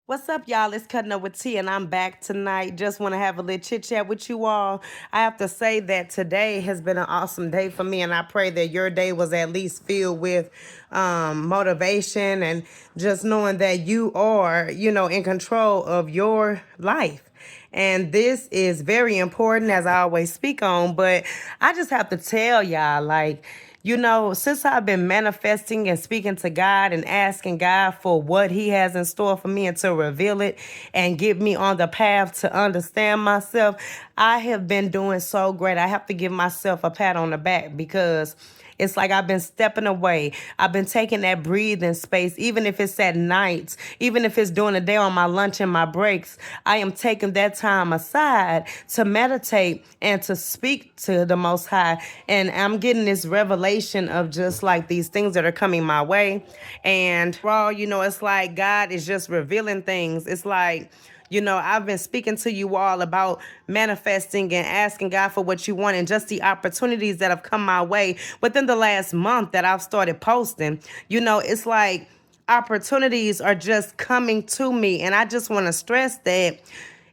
What's up, y'all? It's Cutting Up with T, and I'm back tonight. Just want to have a little chit chat with you all. I have to say that today has been an awesome day for me, and I pray that your day was at least filled with motivation and just knowing that you are, in control of your life. And this is very important, as I always speak on, but I just have to tell y'all, like, since I've been manifesting and speaking to God and asking God for what He has in store for me and to reveal it and get me on the path to understand myself, I have been doing so great. I have to give myself a pat on the back because it's like I've been stepping away. I've been taking that breathing space, even if it's at night, even if it's during the day on my lunch and my breaks. I am taking that time aside to meditate and to speak to the Most High. And I'm getting this revelation of just like these things that are coming my way. And, well, it's like God is just revealing things. It's like, I've been speaking to you all about manifesting and asking God for what you want and just the opportunities that have come my way within the last month that I've started posting. It's like opportunities are just coming to me. And I just want to stress that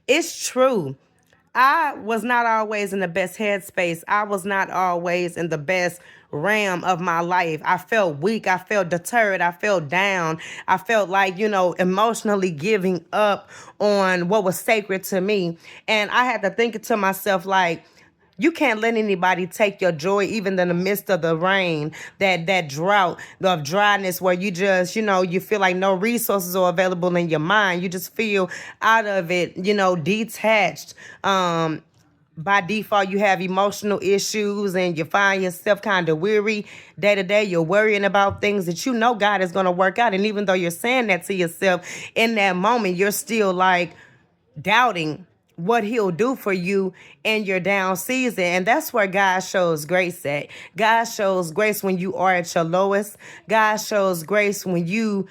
it's true. I was not always in the best headspace. I was not always in the best realm of my life. I felt weak. I felt deterred. I felt down. I felt like, emotionally giving up on what was sacred to me. And I had to think to myself, like, you can't let anybody take your joy, even in the midst of the rain, that drought, of dryness, where you just, you feel like no resources are available in your mind. You just feel out of it, detached. By default, you have emotional issues and you find yourself kind of weary day to day. You're worrying about things that God is going to work out. And even though you're saying that to yourself in that moment, you're still like doubting what He'll do for you in your down season. And that's where God shows grace at. God shows grace when you are at your lowest. God shows grace when you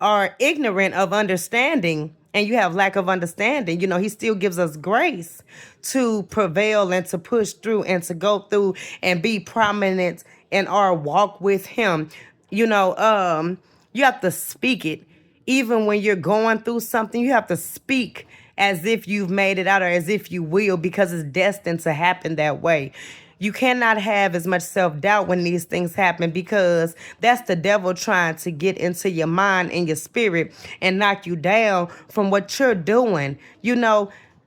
are ignorant of understanding and you have lack of understanding. He still gives us grace to prevail and to push through and to go through and be prominent in our walk with Him. You have to speak it. Even when you're going through something, you have to speak as if you've made it out or as if you will, because it's destined to happen that way. You cannot have as much self-doubt when these things happen, because that's the devil trying to get into your mind and your spirit and knock you down from what you're doing.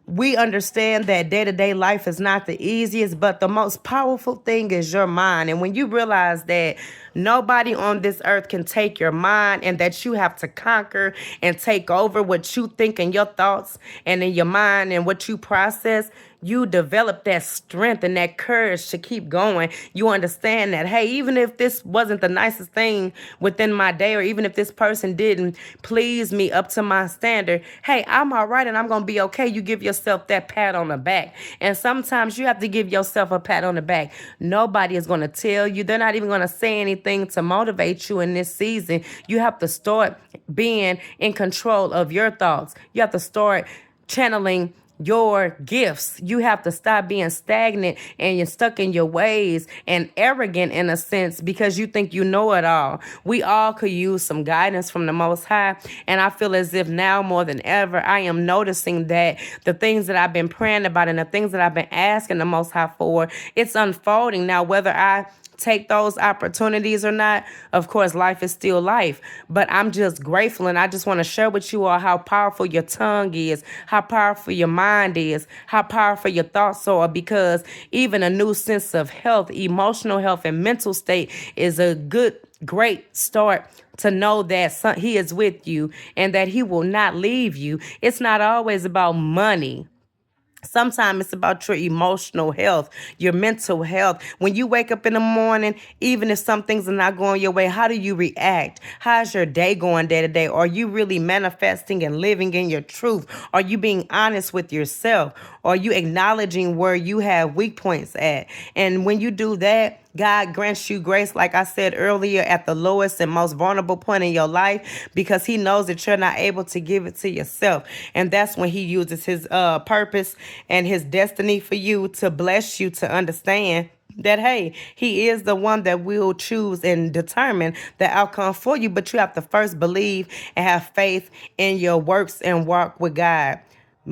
We understand that day-to-day life is not the easiest, but the most powerful thing is your mind. And when you realize that nobody on this earth can take your mind and that you have to conquer and take over what you think and your thoughts and in your mind and what you process, you develop that strength and that courage to keep going. You understand that, hey, even if this wasn't the nicest thing within my day, or even if this person didn't please me up to my standard, hey, I'm all right and I'm going to be okay. You give yourself that pat on the back. And sometimes you have to give yourself a pat on the back. Nobody is going to tell you. They're not even going to say anything to motivate you in this season. You have to start being in control of your thoughts. You have to start channeling your gifts. You have to stop being stagnant and you're stuck in your ways and arrogant in a sense because you think you know it all. We all could use some guidance from the Most High. And I feel as if now more than ever, I am noticing that the things that I've been praying about and the things that I've been asking the Most High for, it's unfolding. Now, whether I take those opportunities or not, of course, life is still life. But I'm just grateful, and I just want to share with you all how powerful your tongue is, how powerful your mind is, how powerful your thoughts are, because even a new sense of health, emotional health, and mental state is a great start to know that He is with you and that He will not leave you. It's not always about money. Sometimes it's about your emotional health, your mental health. When you wake up in the morning, even if some things are not going your way, how do you react? How's your day going day to day? Are you really manifesting and living in your truth? Are you being honest with yourself? Are you acknowledging where you have weak points at? And when you do that, God grants you grace, like I said earlier, at the lowest and most vulnerable point in your life, because He knows that you're not able to give it to yourself. And that's when He uses His purpose and His destiny for you to bless you to understand that, hey, he is the one that will choose and determine the outcome for you. But you have to first believe and have faith in your works and walk with God.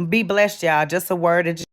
Be blessed, y'all. Just a word of